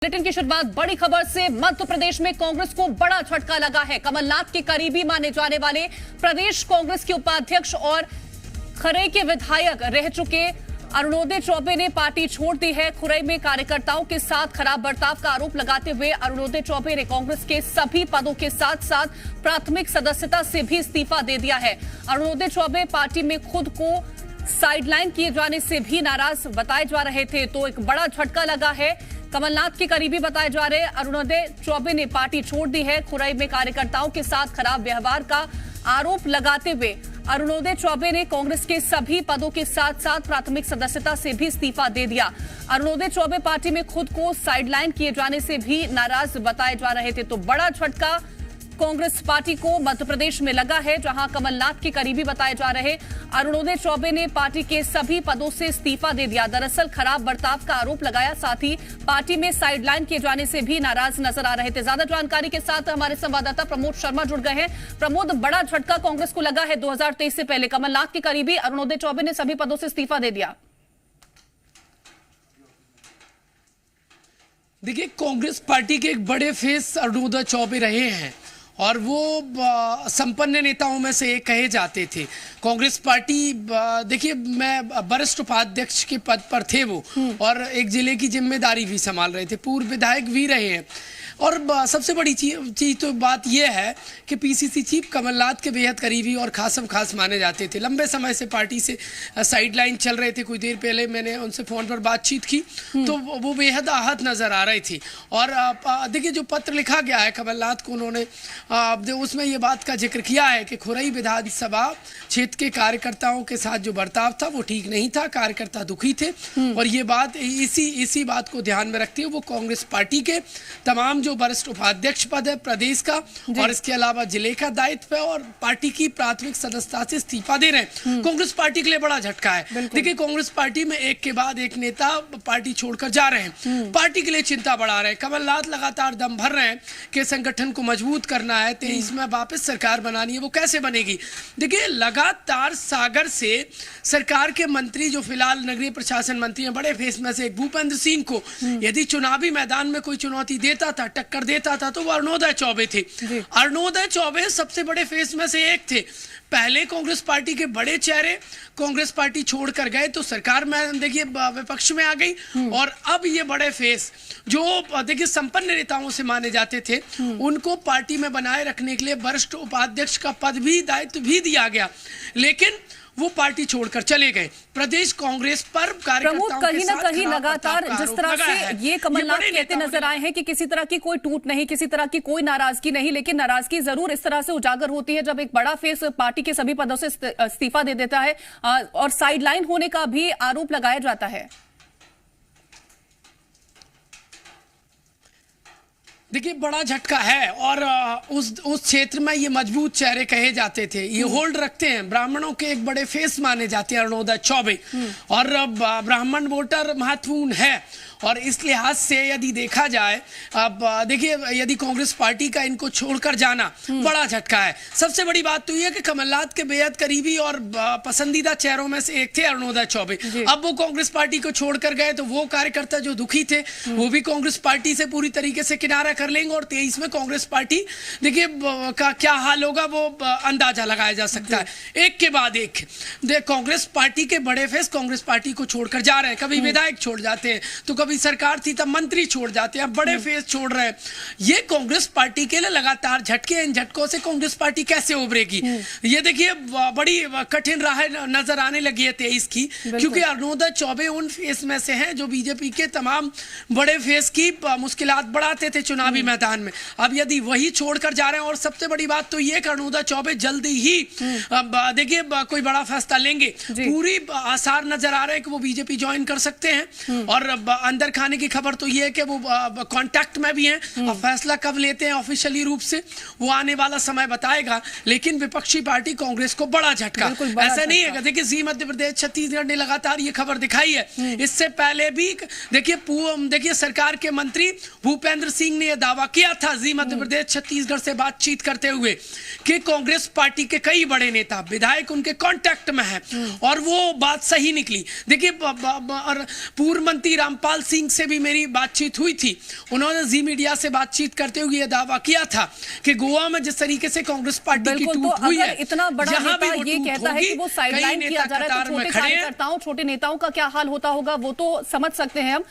Bulletin की शुरुआत बड़ी खबर से। मध्य प्रदेश में कांग्रेस को बड़ा झटका लगा है। कमलनाथ के करीबी माने जाने वाले प्रदेश कांग्रेस के उपाध्यक्ष और खरई के विधायक रह चुके अरुणोदय चौबे ने पार्टी छोड़ दी है। खुरई में कार्यकर्ताओं के साथ खराब बर्ताव का आरोप लगाते हुए अरुणोदय चौबे ने कांग्रेस के सभी पदों के साथ साथ प्राथमिक सदस्यता से भी इस्तीफा दे दिया है। अरुणोदय चौबे पार्टी में खुद को साइडलाइन किए जाने से भी नाराज बताए जा रहे थे, तो एक बड़ा झटका लगा है। कमलनाथ के करीबी बताए जा रहे अरुणोदय चौबे ने पार्टी छोड़ दी है। खुरई में कार्यकर्ताओं के साथ खराब व्यवहार का आरोप लगाते हुए अरुणोदय चौबे ने कांग्रेस के सभी पदों के साथ साथ प्राथमिक सदस्यता से भी इस्तीफा दे दिया। अरुणोदय चौबे पार्टी में खुद को साइडलाइन किए जाने से भी नाराज बताए जा रहे थे, तो बड़ा झटका कांग्रेस पार्टी को मध्य प्रदेश में लगा है, जहां कमलनाथ के करीबी बताए जा रहे अरुणोदय चौबे ने पार्टी के सभी पदों से इस्तीफा दे दिया। दरअसल खराब बर्ताव का आरोप लगाया, साथ ही पार्टी में साइडलाइन किए जाने से भी नाराज नजर आ रहे थे। ज्यादा जानकारी के साथ हमारे संवाददाता प्रमोद शर्मा जुड़ गए हैं। प्रमोद, बड़ा झटका कांग्रेस को लगा है। 2023 से पहले कमलनाथ के करीबी अरुणोदय चौबे ने सभी पदों से इस्तीफा दे दिया। देखिए, कांग्रेस पार्टी के एक बड़े फेस अरुणोदय चौबे रहे हैं और वो संपन्न नेताओं में से एक कहे जाते थे। कांग्रेस पार्टी, देखिए, मैं वरिष्ठ उपाध्यक्ष के पद पर थे वो, और एक जिले की जिम्मेदारी भी संभाल रहे थे। पूर्व विधायक भी रहे हैं। और सबसे बड़ी चीज तो बात यह है कि पीसीसी चीफ कमलनाथ के बेहद करीबी और खास माने जाते थे। लंबे समय से पार्टी से साइडलाइन चल रहे थे। कुछ देर पहले मैंने उनसे फोन पर बातचीत की तो वो बेहद आहत नजर आ रही थी। और देखिए, जो पत्र लिखा गया है कमलनाथ को, उन्होंने उसमें ये बात का जिक्र किया है कि खुरई विधानसभा क्षेत्र के कार्यकर्ताओं के साथ जो बर्ताव था वो ठीक नहीं था। कार्यकर्ता दुखी थे और ये बात इसी बात को ध्यान में रखते हुए वो कांग्रेस पार्टी के तमाम जो वरिष्ठ उपाध्यक्ष पद है प्रदेश का और इसके अलावा जिले का दायित्व है और पार्टी की प्राथमिक सदस्यता से इस्तीफा दे रहे हैं। कांग्रेस पार्टी के लिए बड़ा झटका है। देखिए, कांग्रेस पार्टी में एक के बाद एक नेता पार्टी छोड़कर जा रहे हैं। पार्टी के लिए चिंता बढ़ा रहे हैं। कमलनाथ लगातार दम भर रहे हैं कि संगठन को मजबूत करना है, 23 में वापस सरकार बनानी है। वो कैसे बनेगी? देखिए, लगातार सागर से सरकार के मंत्री जो फिलहाल नगरीय प्रशासन मंत्री हैं, बड़े फेस में से एक भूपेंद्र सिंह को यदि चुनावी मैदान में कोई चुनौती देता था, टक्कर देता था, तो वो अरुणोदय चौबे थे। अरुणोदय चौबे सबसे बड़े फेस में से एक थे। पहले कांग्रेस पार्टी के बड़े चेहरे कांग्रेस पार्टी छोड़कर गए तो सरकार में, देखिए, विपक्ष में आ गई। और अब ये बड़े फेस जो, देखिए, संपन्न नेताओं से माने जाते थे, उनको पार्टी में बनाए रखने के लिए वरिष्ठ उपाध्यक्ष का पद भी, दायित्व भी दिया गया, लेकिन वो पार्टी छोड़कर चले गए। प्रदेश कांग्रेस पर कार्यकर्ताओं कहीं ना कहीं लगातार जिस तरह से ये कमलनाथ कहते नजर आए हैं कि किसी तरह की कोई टूट नहीं, किसी तरह की कोई नाराजगी नहीं, लेकिन नाराजगी जरूर इस तरह से उजागर होती है जब एक बड़ा फेस पार्टी के सभी पदों से इस्तीफा दे देता है और साइडलाइन होने का भी आरोप लगाया जाता है। देखिए, बड़ा झटका है और उस क्षेत्र में ये मजबूत चेहरे कहे जाते थे, ये होल्ड रखते हैं। ब्राह्मणों के एक बड़े फेस माने जाते हैं अरुणोदय चौबे, और ब्राह्मण वोटर महत्वपूर्ण है। और इस लिहाज से यदि देखा जाए, अब देखिए, यदि कांग्रेस पार्टी का इनको छोड़कर जाना बड़ा झटका है। सबसे बड़ी बात तो यह है कि कमलनाथ के बेहद करीबी और पसंदीदा चेहरों में से एक थे अरुणोदय चौबे। अब वो कांग्रेस पार्टी को छोड़कर गए तो वो कार्यकर्ता जो दुखी थे वो भी कांग्रेस पार्टी से पूरी तरीके से किनारा कर लेंगे और 23 में कांग्रेस पार्टी, देखिए, का क्या हाल होगा वो अंदाजा लगाया जा सकता है। एक के बाद एक कांग्रेस पार्टी के बड़े फेस कांग्रेस पार्टी को छोड़कर जा रहे हैं। कभी विधायक छोड़ जाते हैं, तो कभी सरकार थी तब मंत्री छोड़ जाते हैं, अब बड़े फेस छोड़ रहे हैं। ये कांग्रेस पार्टी के लिए लगातार झटके। इन झटकों से कांग्रेस पार्टी कैसे उभरेगी, ये देखिए, बड़ी कठिन राह नजर आने लगी है 23 की, क्योंकि अरुणोदय चौबे उन फेस में से हैं जो बीजेपी के तमाम बड़े फेस की मुश्किलात बढ़ाते थे चुनावी मैदान में। अब यदि वही छोड़कर जा रहे हैं, और सबसे बड़ी बात तो ये कि अरुणोदय चौबे जल्दी ही, देखिए, कोई बड़ा फैसला लेंगे। पूरी आसार नजर आ रहे हैं कि वो बीजेपी ज्वाइन कर सकते हैं। और अंदर खाने की खबर तो ये है कि वो कांटेक्ट में भी हैं। अब फैसला कब लेते हैं ऑफिशियली रूप से वो आने वाला समय बताएगा। लेकिन विपक्षी पार्टी कांग्रेस को बड़ा झटका, ऐसा नहीं है। देखिए, जी मध्य प्रदेश छत्तीसगढ़ ने लगातार ये खबर दिखाई है। इससे पहले भी देखिए सरकार के मंत्री भूपेंद्र सिंह ने यह दावा किया था जी मध्य प्रदेश छत्तीसगढ़ से बातचीत करते हुए कि कांग्रेस पार्टी के कई बड़े नेता विधायक उनके कांटेक्ट में हैं, और वो बात सही निकली। देखिए, पूर्व मंत्री रामपाल सिंह से भी मेरी बातचीत हुई थी। उन्होंने जी मीडिया से बातचीत करते हुए यह दावा किया था कि गोवा में जिस तरीके से कांग्रेस पार्टी की टूट हुई है, इतना बड़ा नेता ये कहता है कि वो साइडलाइन किया जा रहा है, तो छोटे कार्यकर्ताओं, छोटे नेताओं का क्या हाल होता होगा वो तो समझ सकते हैं हम।